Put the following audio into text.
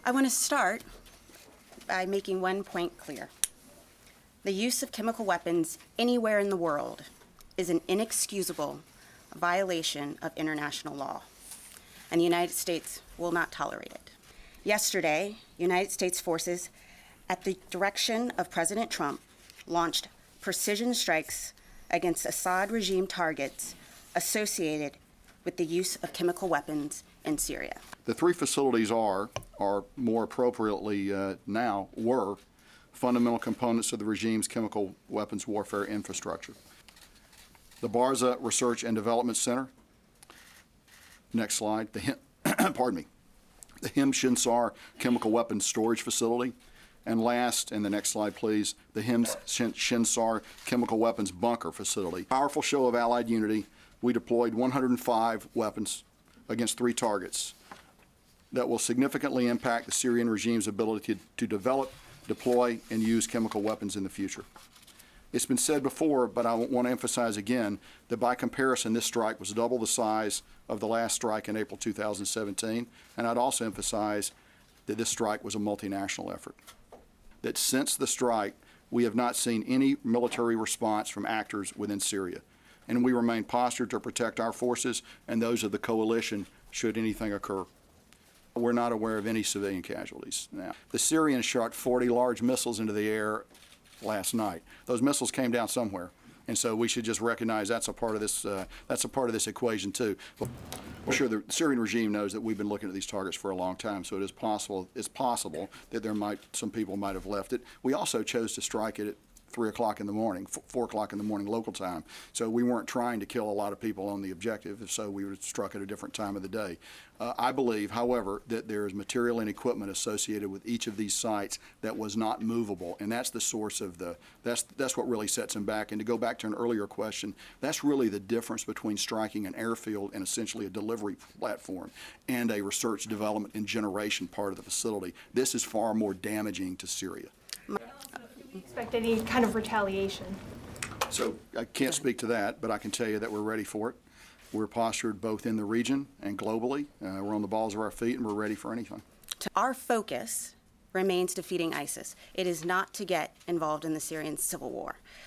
I want to start by making one point clear. The use of chemical weapons anywhere in the world is an inexcusable violation of international law, and the United States will not tolerate it. Yesterday, United States forces, at the direction of President Trump, launched precision strikes against Assad regime targets associated with the use of chemical weapons in Syria. The three facilities are more appropriately were fundamental components of the regime's chemical weapons warfare infrastructure. The Barza Research and Development Center. Next slide. Pardon me. The Him Shinsar Chemical Weapons Storage Facility. And last, and the next slide, please, the Him Shinsar Chemical Weapons Bunker Facility. Powerful show of Allied unity. We deployed 105 weapons against 3 targets that will significantly impact the Syrian regime's ability to develop, deploy, and use chemical weapons in the future. It's been said before, but I want to emphasize again that by comparison, this strike was double the size of the last strike in April 2017, and I'd also emphasize that this strike was a multinational effort. That since the strike, we have not seen any military response from actors within Syria, and we remain postured to protect our forces and those of the coalition should anything occur. We're not aware of any civilian casualties now. The Syrians shot 40 large missiles into the air last night. Those missiles came down somewhere, and so we should just recognize that's a part of this. That's a part of this equation too. I'm sure the Syrian regime knows that we've been looking at these targets for a long time, so it is possible. It's possible that some people might have left it. We also chose to strike it at 3 o'clock in the morning, 4 o'clock in the morning local time. So we weren't trying to kill a lot of people on the objective, so we would have struck at a different time of the day. I believe, however, that there is material and equipment associated with each of these sites that was not movable, and that's the source of that's what really sets them back. And to go back to an earlier question, that's really the difference between striking an airfield and essentially a delivery platform and a research, development, and generation part of the facility. This is far more damaging to Syria. Expect any kind of retaliation? So I can't speak to that, but I can tell you that we're ready for it. We're postured both in the region and globally. We're on the balls of our feet, and we're ready for anything. Our focus remains defeating ISIS. It is not to get involved in the Syrian civil war.